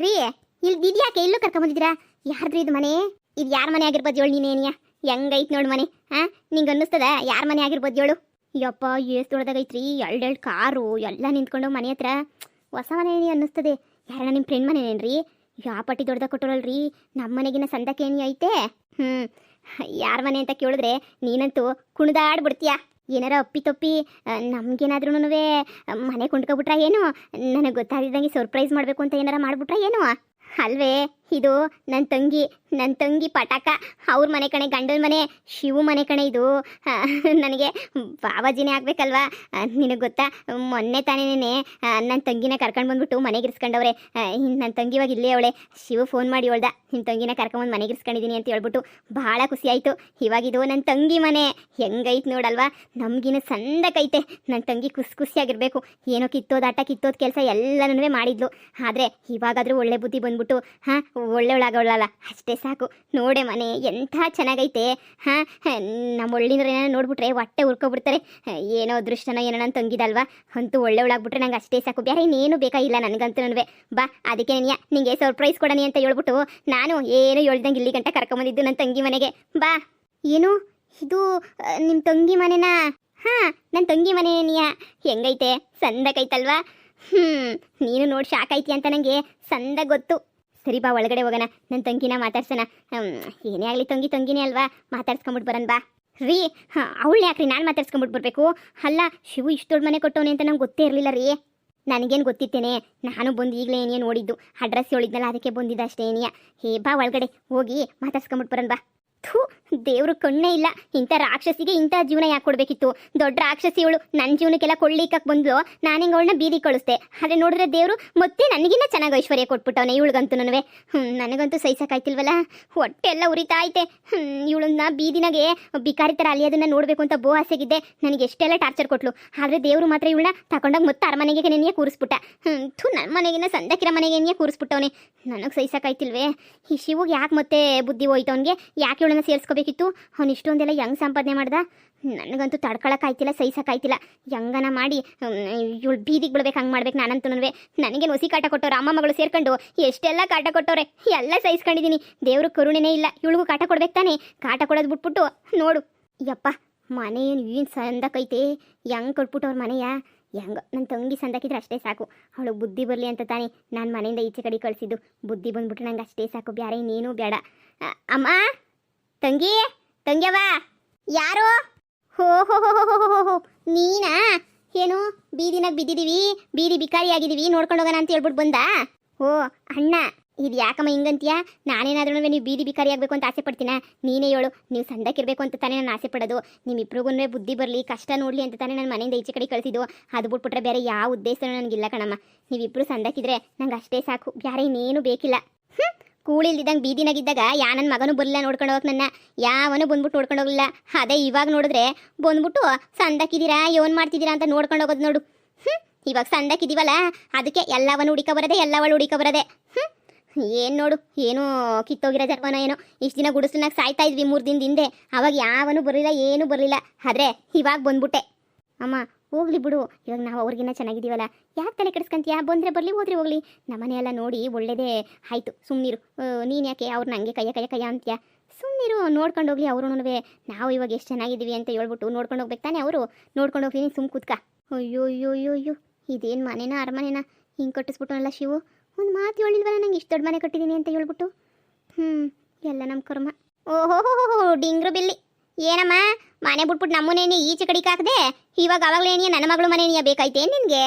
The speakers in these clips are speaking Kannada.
ರೀ ಇಲ್ಲಿ ಇದ್ಯಾಕೆ ಎಲ್ಲೂ ಕರ್ಕೊಂಬಂದಿದ್ದೀರಾ? ಯಾರ್ದ್ರಿ ಇದು ಮನೆ? ಇದು ಯಾರ ಮನೆ ಆಗಿರ್ಬೋದು ಹೇಳು ನೀನೇನಿಯ? ಹೆಂಗೈತ್ ನೋಡು ಮನೆ. ನಿಂಗೆ ಅನ್ನಿಸ್ತದ ಯಾರ ಮನೆ ಆಗಿರ್ಬೋದು ಹೇಳು? ಯಪ್ಪ ಏಸ್ ದೊಡ್ಡದಾಗೈತ್ರಿ, ಎರಡೆರಡು ಕಾರು ಎಲ್ಲ ನಿಂತ್ಕೊಂಡು ಮನೆ ಹತ್ರ. ಹೊಸ ಮನೆ ಅನ್ನಿಸ್ತದೆ. ಯಾರಣ್ಣ ನಿಮ್ಮ ಫ್ರೆಂಡ್ ಮನೇನೇನ್ರಿ? ಯಾವ ಪಟ್ಟಿ ದೊಡ್ಡದಾಗ ಕೊಟ್ಟೋರಲ್ರಿ, ನಮ್ಮ ಮನೆಗಿನ ಸಂದಕ್ಕೇನಿ ಐತೆ. ಯಾರ ಮನೆ ಅಂತ ಕೇಳಿದ್ರೆ ನೀನಂತೂ ಕುಣಿದಾಡ್ಬಿಡ್ತೀಯ. ಏನಾರ ಅಪ್ಪಿ ತಪ್ಪಿ ನಮ್ಗೇನಾದ್ರೂ ಮನೆ ಕೊಂಡ್ಕೊಬಿಟ್ರ ಏನು? ನನಗೆ ಗೊತ್ತಾಗಿದ್ದಂಗೆ ಸರ್ಪ್ರೈಸ್ ಮಾಡಬೇಕು ಅಂತ ಏನಾರ ಮಾಡಿಬಿಟ್ರ ಏನು ಅಲ್ವೇ? ಇದು ನನ್ನ ತಂಗಿ ಪಟಾಕ. ಅವ್ರ ಮನೆ ಕಣೆ, ಗಂಡನ ಮನೆ, ಶಿವು ಮನೆ ಕಣೆ ಇದು. ನನಗೆ ಬಾಬಾಜಿನೇ ಆಗ್ಬೇಕಲ್ವಾ? ನಿನಗೆ ಗೊತ್ತಾ, ಮೊನ್ನೆ ತಾನೇನೆ ನನ್ನ ತಂಗಿನ ಕರ್ಕೊಂಡು ಬಂದ್ಬಿಟ್ಟು ಮನೆಗೆ ಇರಿಸ್ಕೊಂಡವ್ರೆ. ನನ್ನ ತಂಗಿ ಇವಾಗ ಇಲ್ಲೇ ಅವಳೆ. ಶಿವು ಫೋನ್ ಮಾಡಿ ಹೇಳ್ದ, ನಿಮ್ಮ ತಂಗಿನ ಕರ್ಕೊಂಬಂದು ಮನೆಗೆ ಇರಿಸ್ಕೊಂಡಿದ್ದೀನಿ ಅಂತ ಹೇಳ್ಬಿಟ್ಟು. ಭಾಳ ಖುಷಿ ಆಯಿತು. ಇವಾಗಿದು ನನ್ನ ತಂಗಿ ಮನೆ ಹೆಂಗೈತೆ ನೋಡಲ್ವಾ? ನಮಗಿನ ಸಂದಕೈತೆ. ನನ್ನ ತಂಗಿ ಖುಷಿಯಾಗಿರ್ಬೇಕು. ಏನೋ ಕಿತ್ತೋದು ಕೆಲಸ ಎಲ್ಲನೂ ಮಾಡಿದ್ಲು. ಆದರೆ ಇವಾಗಾದರೂ ಒಳ್ಳೆ ಬುದ್ಧಿ ಬಂದ್ಬಿಟ್ಟು ಒಳ್ಳೆಯವಳಾಗವಳಲ್ಲ, ಅಷ್ಟೇ ಸಾಕು. ನೋಡೆ ಮನೆ ಎಂಥ ಚೆನ್ನಾಗೈತೆ. ನಮ್ಮ ಒಳ್ಳಿನವ್ರೇನೋ ನೋಡ್ಬಿಟ್ರೆ ಹೊಟ್ಟೆ ಉರ್ಕೊಬಿಡ್ತಾರೆ. ಏನೋ ಅದೃಷ್ಟನೋ ಏನೋ ನಾನು ತಂಗಿದಲ್ವಾ, ಅಂತೂ ಒಳ್ಳೆಯವಳಾಗ್ಬಿಟ್ರೆ ನಂಗೆ ಅಷ್ಟೇ ಸಾಕು. ಬೇರೆ ಇನ್ನೇನು ಬೇಕಾಗಿಲ್ಲ ನನಗಂತೂ. ಬಾ, ಅದಕ್ಕೆ ನಿಂಗೆ ಸರ್ಪ್ರೈಸ್ ಕೊಡೋಣ ಅಂತ ಹೇಳ್ಬಿಟ್ಟು ನಾನು ಏನು ಹೇಳ್ದಂಗೆ ಇಲ್ಲಿ ಗಂಟ ಕರ್ಕೊಂಬಂದಿದ್ದು ನನ್ನ ತಂಗಿ ಮನೆಗೆ. ಬಾ. ಏನು ಇದು ನಿಮ್ಮ ತಂಗಿ ಮನೆನಾ? ನನ್ನ ತಂಗಿ ಮನೆ ಹೆಂಗೈತೆ? ಸಂದಕೈತಲ್ವಾ? ನೀನು ನೋಡಿ ಶಾಕ್ ಐತಿ ಅಂತ ನನಗೆ ಸಂದ ಗೊತ್ತು. ಸರಿ ಬಾ, ಒಳಗಡೆ ಹೋಗೋಣ. ನನ್ನ ತಂಗಿನ ಮಾತಾಡ್ಸೋಣ. ಏನೇ ಆಗಲಿ ತಂಗಿನೇ ಅಲ್ವಾ, ಮಾತಾಡ್ಸ್ಕೊಂಬಿಟ್ಟು ಬರೋಣ ಬಾ. ರೀ ಅವಳು ಯಾಕ್ರಿ ನಾನು ಮಾತಾಡ್ಸ್ಕೊಂಬಿಟ್ಟು ಬರಬೇಕು? ಅಲ್ಲ, ಶಿವು ಇಷ್ಟು ದೊಡ್ಡ ಮನೆ ಕೊಟ್ಟವನೆ ಅಂತ ನಂಗೆ ಗೊತ್ತೇ ಇರಲಿಲ್ಲ ರೀ. ನನಗೇನು ಗೊತ್ತಿತ್ತೇನೆ? ನಾನು ಬಂದು ಈಗಲೇ ಏನೇ ನೋಡಿದ್ದು, ಅಡ್ರೆಸ್ ಹೇಳಿದ್ನಲ್ಲ, ಅದಕ್ಕೆ ಬಂದಿದ್ದ ಅಷ್ಟೇ ಏನಿಯ. ಬಾ, ಒಳಗಡೆ ಹೋಗಿ ಮಾತಾಡ್ಸ್ಕೊಂಬಿಟ್ಟು ಬರೋಣ ಬಾ. ದೇವ್ರು ಕಣ್ಣೇ ಇಲ್ಲ. ಇಂಥ ರಾಕ್ಷಸಿಗೆ ಇಂಥ ಜೀವನ ಯಾಕೆ ಕೊಡಬೇಕಿತ್ತು? ದೊಡ್ಡ ರಾಕ್ಷಸಿ ಇವಳು. ನನ್ನ ಜೀವನಕ್ಕೆಲ್ಲ ಕೊಳ್ಳಿಕ್ಕಕ್ಕೆ ಬಂದ್ಲು. ನಾನು ಹಿಂಗೆ ಅವಳನ್ನ ಬೀದಿ ಕಳಿಸ್ದೆ. ಆದರೆ ನೋಡಿದ್ರೆ ದೇವರು ಮತ್ತೆ ನನಗಿನ್ನ ಚೆನ್ನಾಗಿ ಐಶ್ವರ್ಯ ಕೊಟ್ಬಿಟ್ಟವನೆ ಇವಳಿಗಂತೂ. ನನಗಂತೂ ಸಹಿಸಕ್ಕಾಯ್ತಿಲ್ವಲ್ಲ, ಹೊಟ್ಟೆ ಎಲ್ಲ ಉರಿತಾ ಐತೆ. ಇವಳನ್ನ ಬೀದಿನಾಗೆ ಬಿಕಾರಿ ಥರ ಅಲ್ಲಿ ಅದನ್ನು ನೋಡಬೇಕು ಅಂತ ಬೋ ಆಸೆಗಿದ್ದೆ. ನನಗೆ ಎಷ್ಟೆಲ್ಲ ಟಾರ್ಚರ್ ಕೊಟ್ಲು. ಆದರೆ ದೇವರು ಮಾತ್ರ ಇವಳನ್ನ ತಗೊಂಡಾಗ ಮತ್ತೆ ಅರಮನೆಗೆ ನೆನೆಯೇ ಕೂರಿಸ್ಬಿಟ್ಟ. ನನ್ನ ಮನೆಗಿನ ಸಂದಕಿರ ಮನೆಗೆ ನೆನೆಯೇ ಕೂರಿಸ್ಬಿಟ್ಟವನೆ. ನನಗೆ ಸಹಿಸಕ್ಕಾಯ್ತಿಲ್ವೇ? ಈ ಶಿವಗೆ ಯಾಕೆ ಮತ್ತೆ ಬುದ್ಧಿ ಹೋಯ್ತು ಅವನಿಗೆ? ಯಾಕೆ ಇವಳನ್ನ ಸೇರಿಸ್ಕೋಬೇಕಿತ್ತು? ಅವ್ನು ಇಷ್ಟೊಂದೆಲ್ಲ ಹೆಂಗೆ ಸಂಪಾದನೆ ಮಾಡ್ದ? ನನಗಂತೂ ತಡ್ಕೊಳಕ್ಕಾಯ್ತಿಲ್ಲ, ಸಹಿಸಕ್ಕಾಯ್ತಿಲ್ಲ. ಹೆಂಗನ ಮಾಡಿ ಇವಳು ಬೀದಿಗೆ ಬಿಡ್ಬೇಕು, ಹಂಗೆ ಮಾಡ್ಬೇಕು ನಾನಂತೂ. ನನಗೇನು ಹೊಸಿ ಕಾಟ ಕೊಟ್ಟವ್ರು ಅಮ್ಮ ಮಗಳು ಸೇರ್ಕೊಂಡು ಎಷ್ಟೆಲ್ಲ ಕಾಟ ಕೊಟ್ಟವ್ರೆ. ಎಲ್ಲ ಸಹಿಸ್ಕೊಂಡಿದ್ದೀನಿ. ದೇವ್ರ ಕರುಣೆನೇ ಇಲ್ಲ. ಇವಳಿಗೂ ಕಾಟ ಕೊಡ್ಬೇಕು ತಾನೆ. ಕಾಟ ಕೊಡೋದು ಬಿಟ್ಬಿಟ್ಟು ನೋಡು ಯಪ್ಪ, ಮನೆ ಏನು ಸಂದಕೈತೆ. ಹೆಂಗೆ ಕೊಟ್ಬಿಟ್ಟವ್ರ ಮನೆಯ? ಹೆಂಗ ನನ್ನ ತಂಗಿ ಸಂದಕಿದ್ರೆ ಅಷ್ಟೇ ಸಾಕು. ಅವಳು ಬುದ್ಧಿ ಬರಲಿ ಅಂತ ತಾನೆ ನಾನು ಮನೆಯಿಂದ ಈಚೆ ಕಡೆ ಕಳಿಸಿದ್ದು. ಬುದ್ಧಿ ಬಂದ್ಬಿಟ್ರೆ ನಂಗೆ ಅಷ್ಟೇ ಸಾಕು, ಬೇರೆ ಇನ್ನೇನು ಬೇಡ. ಅಮ್ಮ, ತಂಗ್ಯವ, ಯಾರು? ಹೋ ಹೋ ಹೋ ಹೋ ಹೋ, ನೀನಾ? ಏನು ಬೀದಿನಾಗ ಬಿದ್ದಿದ್ದೀವಿ, ಬೀದಿ ಬಿಕಾರಿ ಆಗಿದ್ದೀವಿ, ನೋಡ್ಕೊಂಡು ಹೋಗೋಣ ಅಂತ ಹೇಳ್ಬಿಟ್ಟು ಬಂದ? ಓ ಅಣ್ಣ, ಇದು ಯಾಕಮ್ಮ ಹಿಂಗಂತೀಯ? ನಾನೇನಾದ್ರೂ ನೀವು ಬೀದಿ ಬಿಕಾರಿ ಆಗಬೇಕು ಅಂತ ಆಸೆ ಪಡ್ತೀನ? ನೀನೇ ಹೇಳು. ನೀವು ಸಂದಕ್ಕಿರಬೇಕು ಅಂತ ತಾನೇ ನಾನು ಆಸೆ ಪಡೋದು. ನಿಮ್ಮಿಬ್ರಿಗೂ ಬುದ್ಧಿ ಬರಲಿ, ಕಷ್ಟ ನೋಡಲಿ ಅಂತ ತಾನೇ ನಾನು ಮನೆಯಿಂದ ಈಚೆ ಕಡೆ ಕಳಿಸಿದ್ದು. ಅದು ಬಿಟ್ಬಿಟ್ರೆ ಬೇರೆ ಯಾವ ಉದ್ದೇಶನೂ ನನಗಿಲ್ಲ ಕಣಮ್ಮ. ನೀವಿಬ್ಬರು ಸಂದಕ್ಕಿದ್ರೆ ನಂಗೆ ಅಷ್ಟೇ ಸಾಕು, ಬೇರೆ ಇನ್ನೇನು ಬೇಕಿಲ್ಲ. ಕೂಳಿಲ್ದಿದ್ದಂಗೆ ಬೀದಿನಾಗಿದ್ದಾಗ ನನ್ನ ಮಗನೂ ಬರಲಿಲ್ಲ ನೋಡ್ಕೊಂಡು ಹೋಗಕ್ಕೆ. ನನ್ನ ಯಾವನು ಬಂದ್ಬಿಟ್ಟು ನೋಡ್ಕೊಂಡು ಹೋಗಲಿಲ್ಲ. ಅದೇ ಇವಾಗ ನೋಡಿದ್ರೆ ಬಂದ್ಬಿಟ್ಟು ಸಂದಕ್ಕಿದ್ದೀರಾ, ಏನು ಮಾಡ್ತಿದ್ದೀರಾ ಅಂತ ನೋಡ್ಕೊಂಡು ಹೋಗೋದು ನೋಡು. ಇವಾಗ ಸಂದಕ್ಕಿದ್ದೀವಲ್ಲ, ಅದಕ್ಕೆ ಎಲ್ಲವನು ಹುಡುಕ ಬರದೆ, ಎಲ್ಲವಳು ಹುಡುಕ ಬರದೆ. ಏನು ನೋಡು, ಏನೋ ಕಿತ್ತೋಗಿರೋ ಜರ್ಮನ ಏನೋ. ಇಷ್ಟು ದಿನ ಗುಡಿಸ್ಲಾಗ ಸಾಯ್ತಾ ಇದ್ವಿ 3 ದಿನದ ಹಿಂದೆ. ಅವಾಗ ಯಾವನು ಬರಲಿಲ್ಲ, ಏನೂ ಬರಲಿಲ್ಲ. ಆದರೆ ಇವಾಗ ಬಂದ್ಬಿಟ್ಟೆ. ಅಮ್ಮ ಹೋಗ್ಲಿ ಬಿಡು, ಇವಾಗ ನಾವು ಅವ್ರಿಗಿನ್ನ ಚೆನ್ನಾಗಿದ್ದೀವಲ್ಲ, ಯಾಕೆ ತಲೆ ಕೆಡಿಸ್ಕೊಂತೀಯ? ಬಂದರೆ ಬರಲಿ, ಹೋದ್ರೆ ಹೋಗಲಿ. ನಮ್ಮನೆಯೆಲ್ಲ ನೋಡಿ ಒಳ್ಳೇದೇ ಆಯಿತು, ಸುಮ್ಮನಿರು. ನೀನು ಯಾಕೆ ಅವ್ರನ್ನ ಹಂಗೆ ಕಯ್ಯ ಅಂತೀಯ? ಸುಮ್ಮನಿರು, ನೋಡ್ಕೊಂಡು ಹೋಗ್ಲಿ ಅವರು. ನಾವು ಇವಾಗ ಎಷ್ಟು ಚೆನ್ನಾಗಿದ್ದೀವಿ ಅಂತ ಹೇಳ್ಬಿಟ್ಟು ನೋಡ್ಕೊಂಡು ಹೋಗ್ಬೇಕು ತಾನೆ ಅವರು. ನೋಡ್ಕೊಂಡು ಹೋಗ್ತೀನಿ, ಸುಮ್ಮ ಕೂತ್ಕ. ಅಯ್ಯೋ, ಇದೇನು ಮನೆನ ಅರಮನೆನ ಹಿಂಗೆ ಕಟ್ಟಿಸ್ಬಿಟ್ಟನಲ್ಲ ಶಿವು. ಒಂದು ಮಾತು ಹೇಳಿಲ್ವಲ್ಲ ನಂಗೆ ಇಷ್ಟು ದೊಡ್ಡ ಮನೆ ಕಟ್ಟಿದ್ದೀನಿ ಅಂತ ಹೇಳ್ಬಿಟ್ಟು. ಎಲ್ಲ ನಮ್ಮ ಕರ್ಮ. ಓಹೋ ಡಿಂಗ್ರು ಬಿಲ್ಲಿ, ಏನಮ್ಮ ಮನೆ ಬಿಟ್ಬಿಟ್ಟು ನಮ್ಮನೇನಿ ಈಚೆ ಕಡಿಕೆ ಹಾಕದೆ? ಇವಾಗ ಅವಾಗಲೇನಿಯ ನನ್ನ ಮಗಳು ಮನೇನಿಯ ಬೇಕಾಯ್ತೆ ನಿನಗೆ?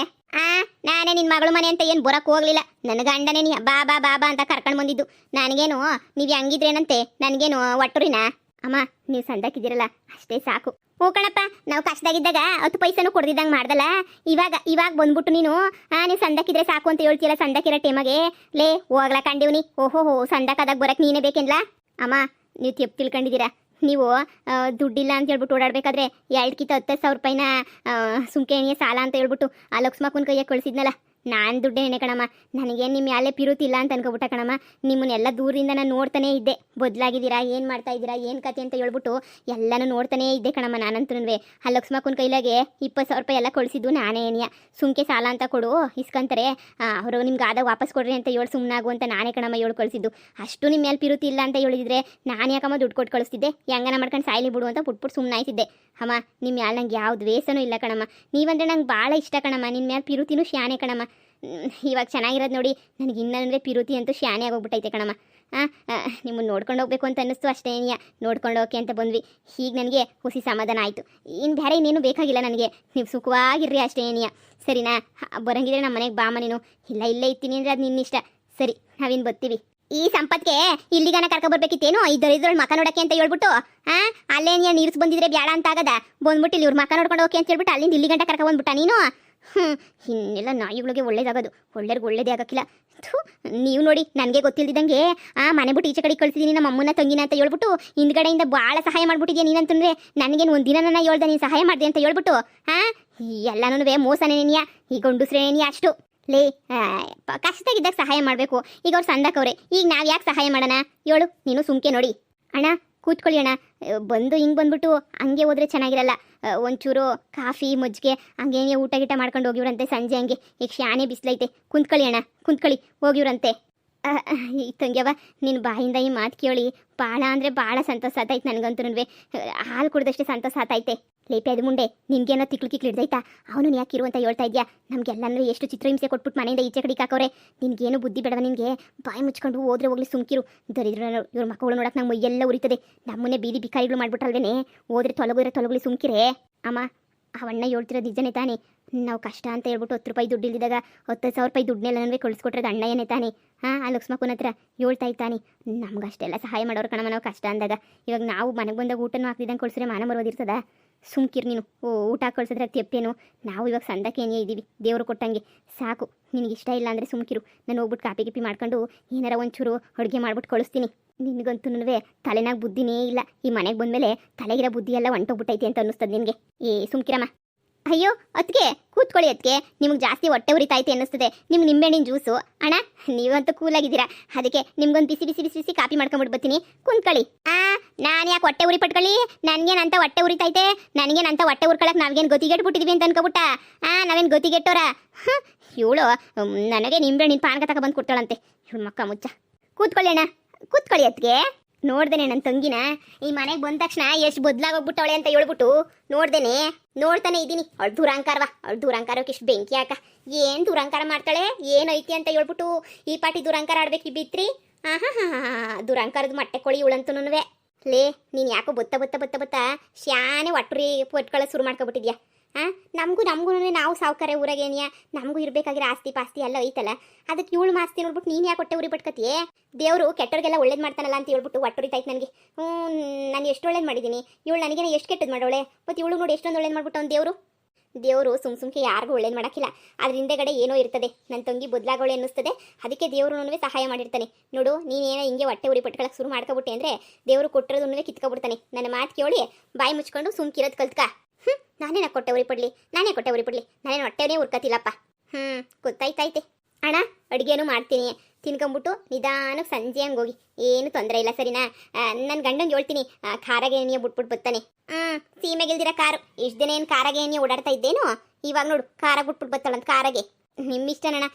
ನಾನೇ ನಿನ್ನ ಮಗಳು ಮನೆ ಅಂತ ಏನು ಬರೋಕ್ಕೆ ಹೋಗಲಿಲ್ಲ. ನನ್ನ ಗಂಡನೇನಿಯ ಬಾಬಾ ಅಂತ ಕರ್ಕೊಂಡು ಬಂದಿದ್ದು. ನನಗೇನು ನೀವು ಹೆಂಗಿದ್ರೇನಂತೆ, ನನಗೇನು ಒಟ್ಟುರಿನಾ? ಅಮ್ಮ, ನೀವು ಸಂದಕ್ಕಿದ್ದೀರಲ್ಲ ಅಷ್ಟೇ ಸಾಕು. ಓ ಕಣಪ್ಪ, ನಾವು ಕಷ್ಟದಾಗಿದ್ದಾಗ 10 ಪೈಸೆನೂ ಕೊಡ್ದಿದ್ದಂಗೆ ಮಾಡ್ದಲ್ಲ. ಇವಾಗ ಬಂದ್ಬಿಟ್ಟು ನೀನು ಸಂದಕ್ಕಿದ್ರೆ ಸಾಕು ಅಂತ ಹೇಳ್ತೀಯಲ್ಲ. ಸಂದಕ್ಕಿರೋ ಟೈಮಗೆ ಲೇ ಹೋಗ್ಲಾ ಕಂಡಿವ್ನಿ. ಓಹೋ ಸಂದಕ್ಕಾದಾಗ ಬರಕ್ಕೆ ನೀನೇ ಬೇಕೆಂದ್ಲ? ಅಮ್ಮ, ನೀವು ತೆಪ್ಪು ತಿಳ್ಕೊಂಡಿದ್ದೀರಾ. ನೀವು ದುಡ್ಡಿಲ್ಲ ಅಂತ ಹೇಳ್ಬಿಟ್ಟು ಓಡಾಡಬೇಕಾದ್ರೆ 2 ಕಿಂತ 10,000 ರೂಪಾಯಿನ ಸುಮ್ಕೆ ಸಾಲ ಅಂತ ಹೇಳ್ಬಿಟ್ಟು ಆ ಲಕ್ಷ್ಮಕ್ಕನ ಕೈಯಾಗ ಕಳಿಸಿದ್ನಲ್ಲ, ನಾನು ದುಡ್ಡೇನೆ ಕಣಮ್ಮ. ನನಗೆ ನಿಮ್ಮ ಮ್ಯಾಲೆ ಪಿರುತಿ ಇಲ್ಲ ಅಂತ ಅನ್ಕೊಬಿಟ್ಟ ಕಣಮ್ಮ. ನಿಮ್ಮನ್ನೆಲ್ಲ ದೂರದಿಂದ ನಾನು ನೋಡ್ತಾನೇ ಇದ್ದೆ. ಬದಲಾಗಿದ್ದೀರಾ, ಏನು ಮಾಡ್ತಾ ಇದ್ದೀರಾ, ಏನು ಕತೆ ಅಂತ ಹೇಳ್ಬಿಟ್ಟು ಎಲ್ಲನೂ ನೋಡ್ತಾನೇ ಇದ್ದೆ ಕಣಮ್ಮ. ನಾನಂತೂ ಆ ಲಕ್ಷ್ಮಕ್ಕನ ಕೈಲಾಗೆ 20,000 ರೂಪಾಯಿ ಎಲ್ಲ ಕಳಿಸಿದ್ದು ನಾನೇ ಏನಿಯ. ಸುಮ್ಕೆ ಸಾಲ ಅಂತ ಕೊಡು ಇಸ್ಕಂತಾರೆ, ಅವರು ನಿಮ್ಗೆ ಆದಾಗ ವಾಪಸ್ ಕೊಡ್ರಿ ಅಂತ ಹೇಳಿ ಸುಮ್ಮನಾಗು ಅಂತ ನಾನೇ ಕಣಮ್ಮ ಹೇಳಿ ಕಳಿಸಿದ್ದು. ಅಷ್ಟು ನಿಮ್ಮ ಮೇಲೆ ಪಿರುತಿ ಇಲ್ಲ ಅಂತ ಹೇಳಿದ್ರೆ ನಾನು ಯಾಕಮ್ಮ ದುಡ್ಡು ಕೊಟ್ಟು ಕಳಿಸ್ತಿದ್ದೆ? ಹೆಂಗನ ಮಾಡ್ಕೊಂಡು ಸಾಯ್ಲಿ ಬಿಡು ಅಂತ ಪುಟ್ಬಿಟ್ಟು ಸುಮ್ಮನಾಯ್ತಿದ್ದೆ. ಅಮ್ಮ ನಿಮ್ಮ ಮ್ಯಾಲೆ ನಂಗೆ ಯಾವ್ದು ವೇಸನೂ ಇಲ್ಲ ಕಣಮ್ಮ. ನೀವಂದರೆ ನಂಗೆ ಭಾಳ ಇಷ್ಟ ಕಣಮ್ಮ. ನಿನ್ನ ಮ್ಯಾಲೆ ಪಿರುತಿನೂ ಶಾನೆ ಕಣಮ್ಮ. ಇವಾಗ ಚೆನ್ನಾಗಿರೋದು ನೋಡಿ ನನಗೆ ಇನ್ನಂದರೆ ಪಿರುತಿ ಅಂತೂ ಶಾನೆ ಆಗೋಗ್ಬಿಟ್ಟೈತೆ ಕಣಮ್ಮ. ನಿಮ್ಮನ್ನು ನೋಡ್ಕೊಂಡು ಹೋಗ್ಬೇಕು ಅಂತ ಅನ್ನಿಸ್ತು ಅಷ್ಟೇ. ನೋಡ್ಕೊಂಡು ಹೋಗಿ ಅಂತ ಬಂದ್ವಿ. ಈಗ ನನಗೆ ಹುಸಿ ಸಮಾಧಾನ ಆಯಿತು. ಇನ್ನು ಬೇರೆ ಇನ್ನೇನು ಬೇಕಾಗಿಲ್ಲ ನನಗೆ. ನೀವು ಸುಖವಾಗಿರ್ರಿ ಅಷ್ಟೇ. ಸರಿನಾ? ಬರಂಗಿದ್ರೆ ನಮ್ಮ ಮನೆಗೆ ಬಾಮ ನೀನು. ಇಲ್ಲ ಇಲ್ಲೇ ಇರ್ತೀನಿ ಅಂದರೆ ಅದು ನಿನ್ನಿಷ್ಟ. ಸರಿ, ನಾವಿನ್ನು ಬರ್ತೀವಿ. ಈ ಸಂಪತ್ಗೆ ಇಲ್ಲಿಗಾನ ಕರ್ಕೊಬರ್ಬೇಕಿತ್ತೇನು? ಇದ್ರಲ್ಲಿ ಮಕ ನೋಡಕ್ಕೆ ಅಂತ ಹೇಳ್ಬಿಟ್ಟು ಅಲ್ಲೇ ನೀರ್ಸ್ ಬಂದಿದ್ರೆ ಬ್ಯಾಡ ಅಂತ ಆಗದ ಬಂದ್ಬಿಟ್ಟು ಇಲ್ಲಿ ಇವ್ರ ಮಕ ನೋಡ್ಕೊಂಡು ಹೋಗಿ ಅಂತ ಹೇಳ್ಬಿಟ್ಟು ಅಲ್ಲಿಂದ ಇಲ್ಲಿ ಗಂಟ ಕರ್ಕೊಬಂದ್ಬಿಟ್ಟ ನೀನು. ಇನ್ನೆಲ್ಲ ನಾಯಿಗಳಿಗೆ ಒಳ್ಳೇದಾಗೋದು, ಒಳ್ಳೆಯವ್ರಿಗೆ ಒಳ್ಳೇದೇ ಆಗೋಕ್ಕಿಲ್ಲ. ನೀವು ನೋಡಿ, ನನಗೆ ಗೊತ್ತಿಲ್ದಿದ್ದಂಗೆ ಮನೆ ಬಿಟ್ಟು ಈಚೆ ಕಡೆ ಕಳಿಸಿದ್ದೀನಿ ನಮ್ಮ ಅಮ್ಮನ ತಂಗಿನ ಅಂತ ಹೇಳ್ಬಿಟ್ಟು ಹಿಂದ್ಗಡೆಯಿಂದ ಭಾಳ ಸಹಾಯ ಮಾಡ್ಬಿಟ್ಟಿದ್ಯಾ ನೀನಂತಂದ್ರೆ. ನನಗೇನು ಒಂದು ದಿನ ನನ್ನ ಹೇಳ್ದೆ ನೀನು ಸಹಾಯ ಮಾಡಿದೆ ಅಂತ ಹೇಳ್ಬಿಟ್ಟು ಎಲ್ಲನೂ ಮೋಸನೇ ನೀನಿಯಾ. ಈ ಗಂಡುಸ್ರೇನಿಯಾ ಅಷ್ಟು ಲೇ. ಕಷ್ಟದಾಗಿದ್ದಾಗ ಸಹಾಯ ಮಾಡಬೇಕು. ಈಗ ಅವ್ರು ಸಂದಕವ್ರೆ, ಈಗ ನಾವು ಯಾಕೆ ಸಹಾಯ ಮಾಡೋಣ ಹೇಳು? ನೀನು ಸುಮ್ಕೆ ನೋಡಿ. ಅಣ್ಣ ಕೂತ್ಕೊಳ್ಳಿ ಅಣ್ಣ. ಬಂದು ಹಿಂಗೆ ಬಂದ್ಬಿಟ್ಟು ಹಂಗೆ ಹೋದ್ರೆ ಚೆನ್ನಾಗಿರಲ್ಲ. ಒಂಚೂರು ಕಾಫಿ ಮಜ್ಜಿಗೆ ಹಂಗೆ ಊಟ ಗೀಟ ಮಾಡ್ಕೊಂಡು ಹೋಗಿವ್ರಂತೆ ಸಂಜೆ. ಹಂಗೆ ಈಗ ಶಾನೆ ಬಿಸಿಲೈತೆ. ಕುಂತ್ಕೊಳ್ಳಿ ಅಣ್ಣ, ಕುಂತ್ಕೊಳ್ಳಿ. ಹೋಗಿವ್ರಂತೆ. ಈ ತಂಗ್ಯವ ನಿನ್ನ ಬಾಯಿಂದ ಈ ಮಾತು ಕೇಳಿ ಭಾಳ ಅಂದರೆ ಭಾಳ ಸಂತೋಷ ಆತಾಯ್ತು ನನಗಂತೂ. ಹಾಲು ಕುಡ್ದಷ್ಟೇ ಸಂತೋಷ ಆತೈತೆ. ಲೇಪೆ ಅದು ಮುಂಡೆ, ನಿನ್ಗೇನೋ ತಿಕ್ಲು ಹಿಡ್ದೈತಾ? ಅವನು ಯಾಕೆ ಇರು ಅಂತ ಹೇಳ್ತಾ ಇದೆಯಾ? ನಮಗೆಲ್ಲನೂ ಎಷ್ಟು ಚಿತ್ರಹಿಂಸೆ ಕೊಟ್ಬಿಟ್ಟು ಮನೆಯಿಂದ ಈಚೆ ಕಡೆಗೆ ಹಾಕೋರೆ. ನಿನ್ಗೇನು ಬುದ್ಧಿ ಬೇಡವ ನಿನಗೆ? ಬಾಯಿ ಮುಚ್ಕೊಂಡು ಹೋದ್ರೆ ಹೋಗ್ಲಿ ಸುಮ್ಕಿರು. ದರಿದ್ರ ಇವ್ರ ಮಕ್ಕಳು ನೋಡಕ್ಕೆ ನಮ್ಮ ಮೈಯೆಲ್ಲ ಉರಿತದೆ. ನಮ್ಮನ್ನೇ ಬೀದಿ ಬಿಕಾರಿಗಳು ಮಾಡ್ಬಿಟ್ರಲ್ವೇನೆ. ಹೋದ್ರೆ ತೊಲಗೋಗ್ಲಿ ಸುಮ್ಕಿರೇ. ಅಮ್ಮ, ಅವಣ್ಣ ಹೇಳ್ತಿರೋದು ನಿಜನೇ ತಾನೇ? ನಾವು ಕಷ್ಟ ಅಂತ ಹೇಳ್ಬಿಟ್ಟು 10 ರೂಪಾಯಿ ದುಡ್ಡು ಇಲ್ದಿದಾಗ 10,000 ರೂಪಾಯಿ ದುಡ್ಡನ್ನೆಲ್ಲ ನನಗೆ ಕಳಿಸ್ಕೊಟ್ರದು ಅಣ್ಣ ಏನೇ ತಾನೇ? ಆ ಲಕ್ಷ್ಮಕ್ಕನ ಹತ್ರ ಹೇಳ್ತಾ ಇದ್ದಾನೆ. ನಮ್ಗೆ ಅಷ್ಟೆಲ್ಲ ಸಹಾಯ ಮಾಡೋರು ಕಣಮ್ಮ ನಾವು ಕಷ್ಟ ಅಂದಾಗ. ಇವಾಗ ನಾವು ಮನೆಗೆ ಬಂದಾಗ ಊಟನೂ ಹಾಕ್ದಿದ್ದಂಗೆ ಕಳಿಸಿದ್ರೆ ಮಾನ ಮರೋದಿರ್ತದ? ಸುಮ್ಕಿರ್ ನೀನು. ಊಟ ಕಳ್ಸಿದ್ರೆ ತೆಪ್ಪೇನು? ನಾವು ಇವಾಗ ಸಂದಕ್ಕೆ ಏನೇ ಇದ್ದೀವಿ, ದೇವರು ಕೊಟ್ಟಂಗೆ ಸಾಕು. ನಿನಗೆ ಇಷ್ಟ ಇಲ್ಲ ಅಂದರೆ ಸುಮ್ಕಿರು. ನಾನು ಹೋಗ್ಬಿಟ್ಟು ಕಾಪಿ ಗಿಪಿ ಮಾಡ್ಕೊಂಡು ಏನಾರ ಒಂಚೂರು ಅಡುಗೆ ಮಾಡ್ಬಿಟ್ಟು ಕಳಿಸ್ತೀನಿ. ನಿನಗಂತೂ ತಲೆನಾಗ ಬುದ್ಧಿನೇ ಇಲ್ಲ. ಈ ಮನೆಗೆ ಬಂದಮೇಲೆ ತಲೆಗಿರೋ ಬುದ್ಧಿ ಎಲ್ಲ ಹೊಂಟೋಗ್ಬಿಟ್ಟೈತಿ ಅಂತ ಅನ್ನಿಸ್ತದೆ ನಿನಗೆ. ಸುಮ್ಕಿರಮ್ಮ. ಅಯ್ಯೋ ಅದಕ್ಕೆ ಕೂತ್ಕೊಳ್ಳಿ. ಅದಕ್ಕೆ ನಿಮ್ಗೆ ಜಾಸ್ತಿ ಹೊಟ್ಟೆ ಉರಿತೈತೆ ಅನ್ನಿಸ್ತದೆ. ನಿಮ್ಗೆ ನಿಂಬೆಹಣ್ಣಿನ ಜ್ಯೂಸು. ಅಣ್ಣ ನೀವಂತೂ ಕೂಲಾಗಿದ್ದೀರಾ, ಅದಕ್ಕೆ ನಿಮ್ಗೊಂದು ಬಿಸಿ ಬಿಸಿ ಬಿಸಿ ಬಿಸಿ ಕಾಪಿ ಮಾಡ್ಕೊಂಬಿಟ್ಟು ಬರ್ತೀನಿ. ಕುಂತ್ಕೊಳ್ಳಿ. ನಾನು ಯಾಕೆ ಹೊಟ್ಟೆ ಉರಿ ಪಟ್ಕೊಳ್ಳಿ? ನನಗೇನಂತ ಹೊಟ್ಟೆ ಉರಿತೈತೆ? ನನಗೇನಂತ ಹೊಟ್ಟೆ ಉರ್ಕೊಳಕ್ಕೆ ನಾವೇನು ಗತಿಗೆಟ್ಬಿಟ್ಟಿದ್ವಿ ಅಂತ ಅನ್ಕೊಬಿಟ್ಟ? ನಾವೇನು ಗತಿಗೆಟ್ಟೋರ? ಇವಳು ನನಗೆ ನಿಂಬೆಹಣ್ಣಿನ ಪಾನಕ ತಕ ಬಂದು ಕೊಡ್ತಾಳಂತೆ. ಇವಳು ಮಕ್ಕ ಮುಚ್ಚ. ಕೂತ್ಕೊಳ್ಳಿ ಅಣ್ಣ, ಕೂತ್ಕೊಳ್ಳಿ. ಅದಕ್ಕೆ ನೋಡ್ದೇನೆ ನನ್ನ ತಂಗಿನ ಈ ಮನೆಗೆ ಬಂದ ತಕ್ಷಣ ಎಷ್ಟು ಬದಲಾಗೋಗ್ಬಿಟ್ಟವಳೆ ಅಂತ ಹೇಳ್ಬಿಟ್ಟು ನೋಡ್ತಾನೆ ಇದ್ದೀನಿ. ಅವಳು ದುರಂಕಾರಕ್ಕೆ ಇಷ್ಟು ಬೆಂಕಿ ಹಾಕ. ಏನು ದುರಂಕಾರ ಮಾಡ್ತಾಳೆ, ಏನೈತಿ ಅಂತ ಹೇಳ್ಬಿಟ್ಟು ಈ ಪಾಟಿ ದುರಂಕಾರ ಆಡ್ಬೇಕು ಬಿತ್ರಿ. ದುರಂಕಾರದ ಮಟ್ಟೆ ಕೊಳಿ ಇವಳಂತೂನುವೆ. ಲೇ, ನೀನು ಯಾಕೋ ಬತ್ತ ಶಾನೆ ಒಟ್ಟರಿ ಪಟ್ಕೊಳ್ಳೋ ಶುರು ಮಾಡ್ಕೊಬಿಟ್ಟಿದ್ಯಾ? ನಮಗೂ ನಾವು ಸಾವುಕಾರ ಊರಾಗೇನಿಯ, ನಮಗೂ ಇರಬೇಕಾಗಿರೋ ಆಸ್ತಿ ಪಾಸ್ತಿ ಎಲ್ಲ ಐತಲ್ಲ. ಅದಕ್ಕೆ ಇವಳು ಮಾಸ್ತಿ ನೋಡ್ಬಿಟ್ಟು ನೀನು ಯಾಕೆ ಹೊಟ್ಟೆ ಉರಿ ಪಟ್ಕತಿಯೇ? ದೇವರು ಕೆಟ್ಟವ್ರಿಗೆಲ್ಲ ಒಳ್ಳೇದು ಮಾಡ್ತಾನಲ್ಲ ಅಂತ ಹೇಳ್ಬಿಟ್ಟು ಒಟ್ಟುರಿತಾಯ್ತು ನನಗೆ. ನಾನು ಎಷ್ಟು ಒಳ್ಳೇದು ಮಾಡಿದ್ದೀನಿ, ಇವಳು ನನಗೇನೆ ಎಷ್ಟು ಕೆಟ್ಟದ್ದು ಮಾಡೋಳೆ. ಮತ್ತು ಇವಳು ನೋಡಿ ಎಷ್ಟೊಂದು ಒಳ್ಳೇದು ಮಾಡ್ಬಿಟ್ಟು ಅವ್ನು ದೇವರು ಸುಮ್ಕೆ ಯಾರಿಗೂ ಒಳ್ಳೇದು ಮಾಡೋಕ್ಕಿಲ್ಲ. ಅದ್ರ ಹಿಂದೆಗಡೆ ಏನೋ ಇರ್ತದೆ. ನನ್ನ ತಂಗಿ ಬದಲಾಗೋಳೆ ಅನ್ನಿಸ್ತದೆ. ಅದಕ್ಕೆ ದೇವರು ಸಹಾಯ ಮಾಡಿರ್ತಾನೆ. ನೋಡು, ನೀನೇನೋ ಹಿಂಗೆ ಹೊಟ್ಟೆ ಉರಿ ಪಟ್ಕೊಳಕ್ಕೆ ಶುರು ಮಾಡ್ಕೊಬಿಟ್ಟೆ ಅಂದರೆ ದೇವರು ಕೊಟ್ಟಿರೋದನ್ನೇ ಕಿತ್ಕೊಬಿಡ್ತಾನೆ. ನನ್ನ ಮಾತು ಕೇಳಿ ಬಾಯಿ ಮುಚ್ಕೊಂಡು ಸುಮ್ಕಿರೋದು ಕಲ್ತ್ಕ. ನಾನೇ ಕೊಟ್ಟೆ ಉರಿ ಪಡ್ಲಿ, ನಾನೇನು ಹೊಟ್ಟೆನೇ ಉರ್ಕತಿಲ್ಲಪ್ಪ. ಗೊತ್ತಾಯ್ತೈತೆ ಅಣ್ಣ. ಅಡುಗೆನೂ ಮಾಡ್ತೀನಿ, ತಿನ್ಕೊಂಬಿಟ್ಟು ನಿಧಾನಕ್ಕೆ ಸಂಜೆ ಹಂಗೆ ಹೋಗಿ. ಏನು ತೊಂದರೆ ಇಲ್ಲ ಸರಿನಾ? ನನ್ನ ಗಂಡಂಗೆ ಹೇಳ್ತೀನಿ ಖಾರಾಗೆ ಎಣ್ಣೆ ಬಿಟ್ಬಿಟ್ಟು ಬರ್ತಾನೆ. ಸೀಮೆಗಿಲ್ದಿರ ಕಾರು. ಇಷ್ಟು ದಿನ ಏನು ಖಾರಾಗೆ ಎಣ್ಣೆ ಓಡಾಡ್ತಾ ಇದ್ದೇನು? ಇವಾಗ ನೋಡು ಖಾರ ಬಿಟ್ಬಿಟ್ಟು ಬರ್ತಾಳಂತ. ಖಾರಾಗೆ ನಿಮ್ಮಿಷ್ಟನಣ್ಣ.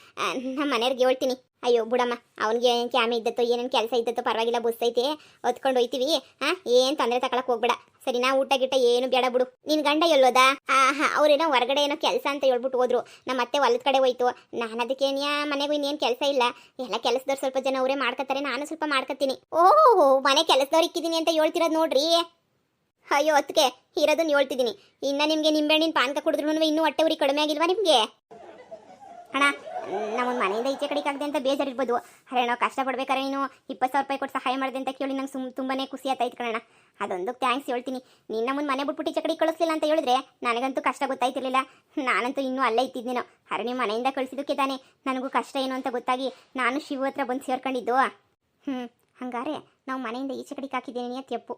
ನಮ್ಮ ಮನೆಯವ್ರಿಗೆ ಹೇಳ್ತೀನಿ. ಅಯ್ಯೋ ಬಿಡಮ್ಮ, ಅವ್ನಿಗೆ ಏನು ಕ್ಯಾಮೆ ಇದ್ದತ್ತೋ ಏನೇನು ಕೆಲಸ ಇದ್ದತ್ತೋ ಪರವಾಗಿಲ್ಲ, ಬಸ್ ಐತೆ ಹೊತ್ಕೊಂಡು ಹೋಯ್ತೀವಿ. ಏನು ತೊಂದರೆ ತಗೊಳಕ್ಕೆ ಹೋಗ್ಬೇಡ ಸರಿನಾ? ಊಟ ಗಿಟ್ಟ ಏನು ಬೇಡ ಬಿಡು. ನಿನ್ನ ಗಂಡ ಎಲ್ಲೋದಾ? ಅವ್ರೇನೋ ಹೊರಗಡೆ ಏನೋ ಕೆಲಸ ಅಂತ ಹೇಳ್ಬಿಟ್ಟು ಹೋದ್ರು. ನಮ್ಮ ಅತ್ತೆ ಹೊಲದ ಕಡೆ ಹೋಯ್ತು. ನಾನು ಅದಕ್ಕೇನ್ಯಾ ಮನೆಗೂ ಇನ್ನೇನು ಕೆಲಸ ಇಲ್ಲ. ಎಲ್ಲ ಕೆಲಸದವ್ರು ಸ್ವಲ್ಪ ಜನ ಅವರೇ ಮಾಡ್ಕೊತಾರೆ, ನಾನು ಸ್ವಲ್ಪ ಮಾಡ್ಕೊತೀನಿ. ಓಹೋ, ಮನೆ ಕೆಲಸದವ್ರು ಇಕ್ಕಿದ್ದೀನಿ ಅಂತ ಹೇಳ್ತಿರೋದು ನೋಡ್ರಿ. ಅಯ್ಯೋ ಅದಕ್ಕೆ ಇರೋದನ್ನ ಹೇಳ್ತಿದ್ದೀನಿ. ಇನ್ನು ನಿಮಗೆ ನಿಂಬೆಹಣ್ಣಿನ ಪಾನಕ ಕುಡಿದ್ರು ಇನ್ನೂ ಹೊಟ್ಟೆ ಉರಿ ಕಡಿಮೆ ಆಗಿಲ್ವಾ ನಿಮಗೆ? ಅಣ್ಣ, ನಮ್ಮೊಂದು ಮನೆಯಿಂದ ಈಚೆ ಕಡೆಗೆ ಆಗದೆ ಅಂತ ಬೇಜಾರಿರ್ಬೋದು. ಅರೆ ನಾವು ಕಷ್ಟಪಡ್ಬೇಕಾರೆ ನೀನು 20,000 ರೂಪಾಯಿ ಕೊಟ್ಟು ಸಹಾಯ ಮಾಡಿದೆ ಅಂತ ಕೇಳಿ ನಂಗೆ ತುಂಬಾ ಖುಷಿ ಆಯ್ತಾಯ್ತು ಕಣಣ್ಣ. ಅದೊಂದು ಥ್ಯಾಂಕ್ಸ್ ಹೇಳ್ತೀನಿ. ನಿನ್ನ ಮುಂದೆ ಮನೆ ಬಿಟ್ಬಿಟ್ಟು ಈಚೆ ಕಡೆಗೆ ಕಳಿಸ್ಲಿಲ್ಲ ಅಂತ ಹೇಳಿದ್ರೆ ನನಗಂತೂ ಕಷ್ಟ ಗೊತ್ತಾಯ್ತಿರ್ಲಿಲ್ಲ. ನಾನಂತೂ ಇನ್ನೂ ಅಲ್ಲೇ ಇತ್ತಿದ್ದೇನೋ. ಅರೆ ನೀವು ಮನೆಯಿಂದ ಕಳಿಸಿದ್ದಕ್ಕೆ ತಾನೇ ನನಗೂ ಕಷ್ಟ ಏನು ಅಂತ ಗೊತ್ತಾಗಿ ನಾನು ಶಿವ ಹತ್ರ ಬಂದು ಸೇರ್ಕೊಂಡಿದ್ದು. ಹಂಗಾರೆ ನಾವು ಮನೆಯಿಂದ ಈಚೆ ಕಡೆಗೆ ಹಾಕಿದ್ದೇನೆ ತಪ್ಪು.